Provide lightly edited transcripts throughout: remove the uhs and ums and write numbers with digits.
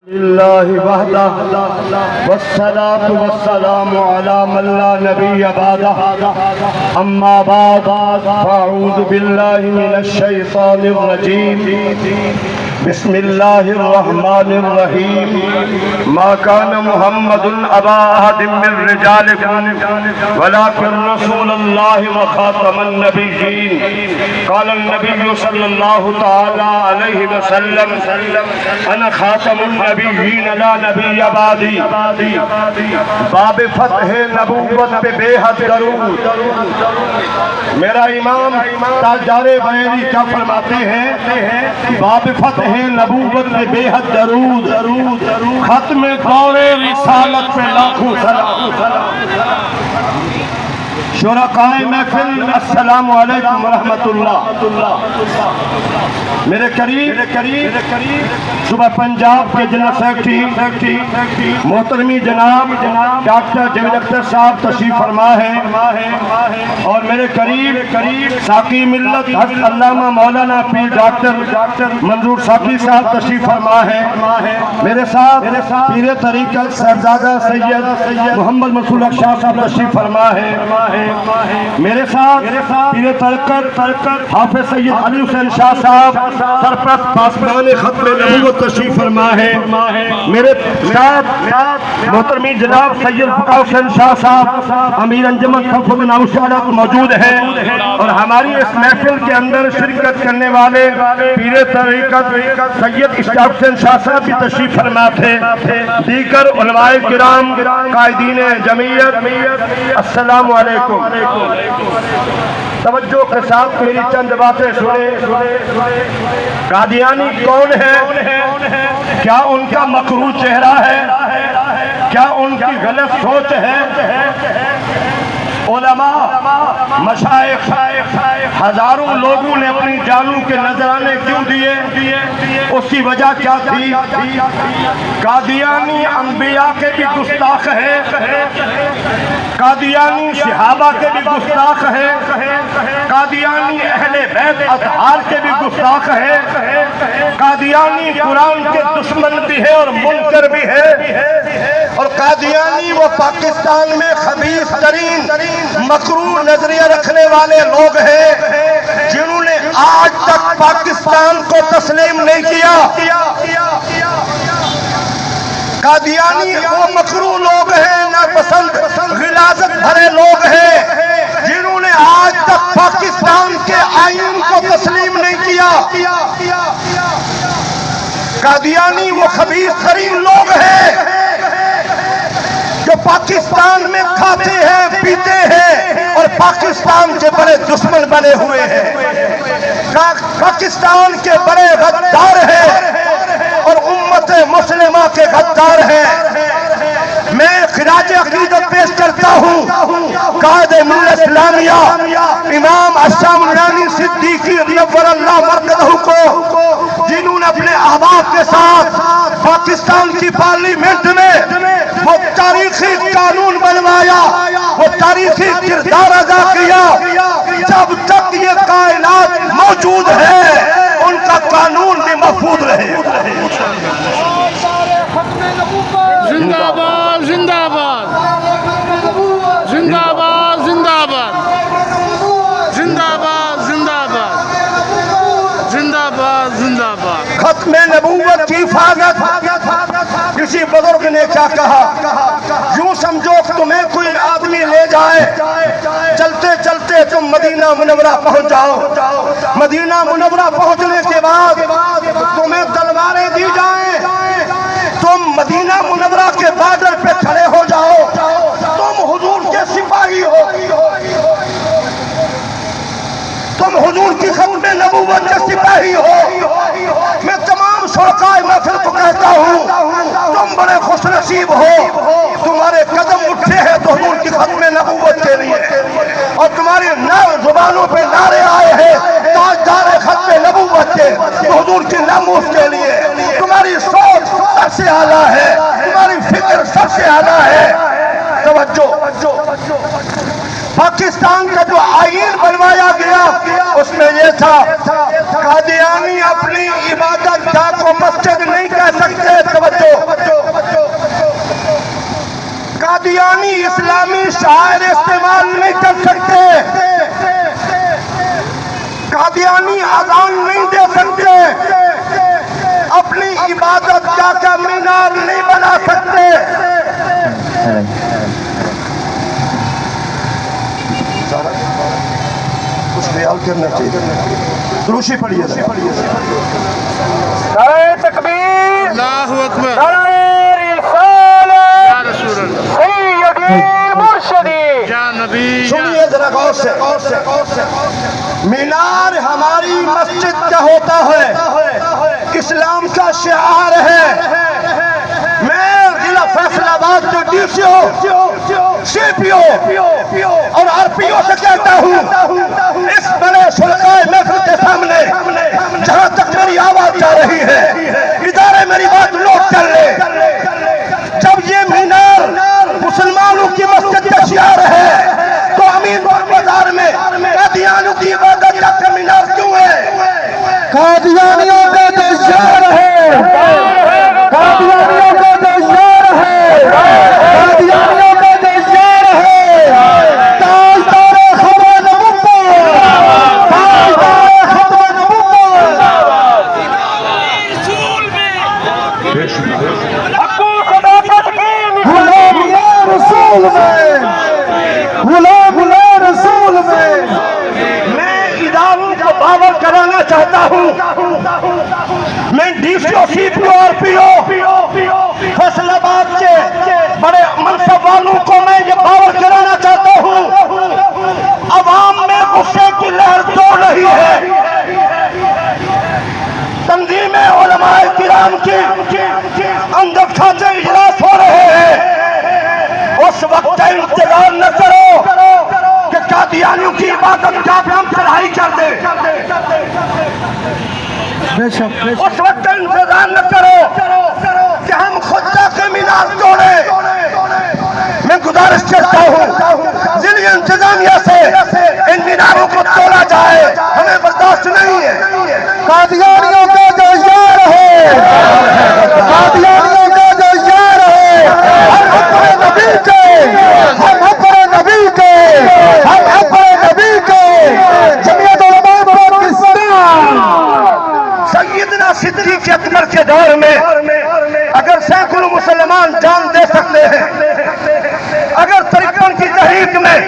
اللہ وحدہ والصلاة والسلام علی من لا نبی بعدہ اما بعد فاعوذ باللہ من الشیطان الرجیم بسم اللہ الرحمن الرحیم ما کان محمد ابا احد من رجالکم ولکن رسول اللہ وخاتم النبیین قال النبی صلی اللہ تعالی علیہ وسلم انا خاتم النبیین لا نبی بعدی باب فتح نبوت پہ بے حد درود۔ میرا امام تاجدار بریلی کیا فرماتے ہیں؟ باب فتح نبوت پہ بے حد درود، ختم دور رسالت پہ لاکھوں سلام۔ شرکائے محفل السلام علیکم ورحمۃ اللہ۔ میرے قریب صبح پنجاب کے جنرل سیکرٹری محترمی جناب ڈاکٹر جاوید اختر صاحب تشریف فرما ہے، اور میرے قریب ساقی ملت حضرت علامہ مولانا پیر ڈاکٹر منظور ساقی صاحب تشریف فرما ہے۔ میرے ساتھ پیر طریقت صاحبزادہ سید محمد منصور شاہ صاحب تشریف فرما ہے۔ میرے ساتھ پیر طریقت حافظ سید علی حسین شاہ صاحب سرپرست پاسبان ختم نبوت تشریف فرما ہے۔ میرے ساتھ محترمی جناب سید فقہ حسین شاہ صاحب امیر انجمن صفوت نامشاہدات موجود ہیں، اور ہماری اس محفل کے اندر شرکت کرنے والے پیر طریقت سید اشتیاق حسین شاہ صاحب بھی تشریف فرما تھے، دیگر علماء کرام قائدین جمعیت السلام علیکم۔ توجہ کے ساتھ میری چند باتیں سنیں۔ قادیانی کون ہے؟ کیا ان کا مکروہ چہرہ ہے؟ کیا ان کی غلط سوچ ہے؟ علماء مشائخ ہزاروں لوگوں نے اپنی جانوں کے نذرانے کیوں دیے؟ اس کی وجہ کیا تھی؟ قادیانی انبیاء کے بھی گستاخ ہے، قادیانی صحابہ کے بھی گستاخ ہے، قادیانی اہل بیت اطہار کے بھی گستاخ ہے، قادیانی قرآن کے دشمن بھی ہے اور منکر بھی ہے، اور قادیانی وہ پاکستان میں خبیث ترین مکروہ نظریہ رکھنے والے لوگ ہیں جنہوں نے آج تک پاکستان کو تسلیم نہیں کیا۔ قادیانی وہ مکروہ لوگ ہیں، ناپسند غلاظت بھرے لوگ ہیں جنہوں نے آج تک پاکستان کے آئین کو تسلیم نہیں کیا۔ قادیانی وہ خبیث ترین لوگ ہیں جو پاکستان میں کھاتے ہیں پیتے ہیں اور پاکستان کے بڑے دشمن بنے ہوئے ہیں، پاکستان کے بڑے غدار ہیں اور امت مسلمہ کے غدار ہیں۔ میں خراج عقیدت پیش کرتا ہوں قائد ملت اسلامیہ امام الشام نورانی صدیقی نور اللہ مرکزہ کو، جنہوں نے اپنے احباب کے ساتھ پاکستان کی پارلیمنٹ میں وہ تاریخی قانون بنوایا، وہ تاریخی کردار ادا کیا۔ جب تک یہ کائنات موجود ہے ان کا قانون بھی محفوظ رہے۔ زندہ باد زندہ باد زندہ باد زندہ باد زندہ باد زندہ باد زندہ باد زندہ باد۔ ختم نبوت کی حفاظت، کسی بزرگ نے کیا کہا؟ یوں سمجھو تمہیں کوئی آدمی لے جائے، چلتے چلتے تم مدینہ منورہ پہنچ جاؤ، مدینہ منورہ پہنچنے کے بعد تمہیں تلواریں دی جائیں، تم مدینہ منورہ کے بارڈر پہ کھڑے ہو جاؤ، تم حضور کے سپاہی ہو، تم حضور کی ختم نبوت کے سپاہی ہو۔ میں تمام شرکائے محفل کو کہتا ہوں تم بڑے خوش نصیب ہو، تمہارے قدم اٹھے ہیں تو حضور کی ختم نبوت کے لیے، اور تمہاری زبانوں پہ نعرے آئے ہیں تاجدار ختم نبوت کے، تو حضور کی ناموس کے لیے۔ تمہاری سوچ سب سے اعلیٰ ہے، تمہاری فکر سب سے اعلیٰ ہے۔ توجہ، پاکستان کا جو آئین بنوایا گیا اس میں یہ تھا قادیانی اپنی عبادت گاہ کو مسجد نہیں کہہ سکتے۔ توجہ، شاعر استعمال نہیں کر سکتے، قادیانی اذان نہیں دے سکتے، اپنی عبادت کا مینار نہیں بنا سکتے۔ کچھ خیال کرنا چاہیے، دروشی پڑھیے۔ نعرہ تکبیر، اللہ اکبر، نعرہ رسالت، یا رسول اللہ، سیدی مرشدی۔ یا نبی، سنیے ذرا غور سے، مینار ہماری مسجد کا ہوتا ہے، اسلام کا شعار ہے۔ میں ضلع فیصل آباد جو ڈی سی او، سی پی او اور آر پی او سے کہتا ہوں، اس بڑے شرکائے محفل کے سامنے جہاں تک میری آواز جا رہی ہے، ادارے میری بات نوٹ کر لے۔ جب یہ مینار مسلمانوں کی مسجد کا شعار ہے تو امین بازار میں قادیانیوں کی عبادت کا مینار کیوں ہے؟ قادیانیوں کا جو شعار ہے، قادیانیوں کا جو شعار ہے، قادیانیوں کا جو شعار ہے، تاجدار ختم نبوت، تاجدار ختم نبوت، غلام یا رسول میں، غلام یا رسول میں اداروں کو باور کرانا چاہتا ہوں۔ میں ڈی سی او، سی پی او، آر پی او، فیصل آباد کے بڑے منصب والوں کو میں یہ باور کرانا چاہتا ہوں، عوام میں غصے کی لہر دوڑ رہی ہے۔ تنظیم علماء کرام کی اندر کھاتے اجلاس ہو رہے ہیں، اس وقت انتظار نہ کرو کہ قادیانیوں کی عبادت کا ہم چڑھائی کر دیں۔ اس وقت انتظار نہ کرو کہ ہم خود جا کے مینار توڑیں۔ میں گزارش کرتا ہوں ضلع انتظامیہ سے ان میناروں کو توڑا جائے، ہمیں برداشت نہیں ہے۔ قادیانیوں کا جو شعار ہے، قادیانیوں کا جو شعار ہے، ہم اپنے نبی کے، ہم اپنے نبی کے، ہم اپنے نبی کے، جمعیت علماء پاکستان سیدنا صدیق اکبر کے دور میں اگر سینکڑوں مسلمان جان دے سکتے ہیں، اگر 53 کی تحریک میں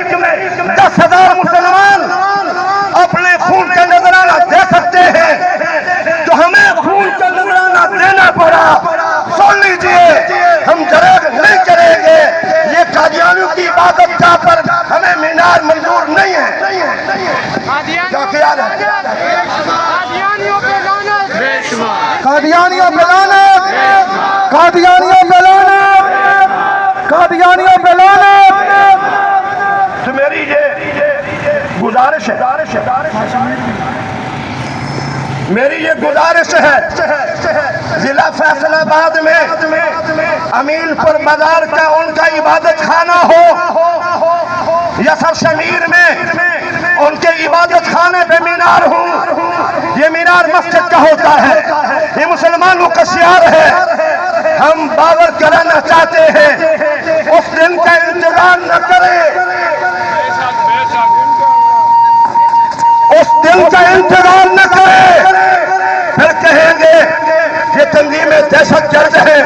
10,000 مسلمان اپنے خون کا نذرانہ دے سکتے ہیں تو ہمیں خون کا نذرانہ دینا پڑا۔ سن لیجئے، ہم جرگ نہیں کریں گے، یہ قادیانیوں کی عبادت کا پر ہمیں مینار منظور نہیں ہے۔ کیا خیال ہے؟ قادیانیوں پہ لعنت، بے شمار، قادیانیوں پہ لعنت، قادیانیوں پہ لعنت، قادیانیوں پہ لعنت۔ تو میری یہ گزارش ہے، میری یہ گزارش ہے، ضلع فیصل آباد میں امین پور بازار کا ان کا عبادت خانہ ہو یا سر شمیر میں ان کے عبادت خانے پہ مینار ہوں، یہ مینار مسجد کا ہوتا ہے، یہ مسلمانوں کا شعار ہے۔ ہم باور کرانا چاہتے ہیں، اس دن کا انتظار نہ کریں، اس دن کا انتظار نہ کریں، پھر کہیں گے یہ تنظیمیں دہشت گرد ہیں۔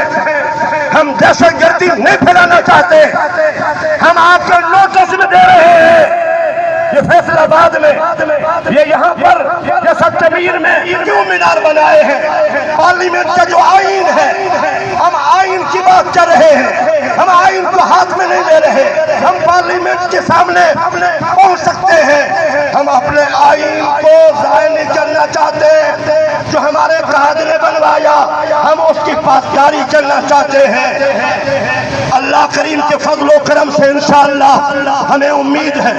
ہم دہشت گردی نہیں پھیلانا چاہتے، ہم آپ کو نوٹس میں دے رہے ہیں۔ یہ فیصل آباد میں، یہ یہاں پر، یہ سچمیر میں کیوں مینار بنائے ہیں؟ پارلیمنٹ کا جو آئین ہے، ہم آئین کی بات کر رہے ہیں، ہم آئین کو ہاتھ میں نہیں لے رہے، ہم پارلیمنٹ کے سامنے پہنچ سکتے ہیں۔ ہم اپنے آئین کو ضائع نہیں کرنا چاہتے، جو ہمارے قائد نے بنوایا، ہم اس کی پاسداری کرنا چاہتے ہیں۔ اللہ کریم کے فضل و کرم سے انشاءاللہ ہمیں امید ہے،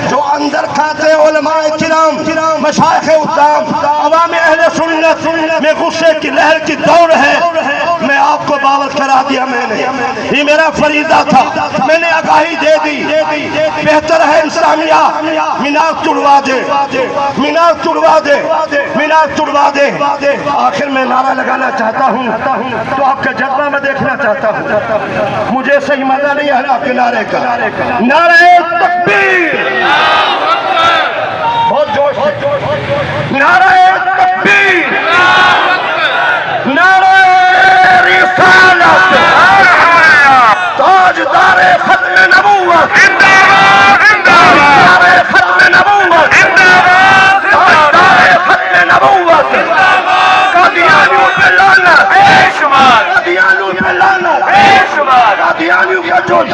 جو اندر کھاتے علماء کرام، مشائخ اقدام، عوام اہل سنت میں غصے کی لہر کی دوڑ ہے، میں آپ کو باور کرا دیا میں نے، یہ میرا فریضہ تھا، میں نے آگاہی دے دی، بہتر ہے اسلامیہ مینار توڑوا دے، مینار توڑوا دے، مینار توڑوا دے۔ آخر میں نعرہ لگانا چاہتا ہوں تو آپ کا جذبہ میں دیکھنا چاہتا ہوں، مجھے صحیح مزہ نہیں ہے آپ کے نعرے کا، نعرہ تکبیر،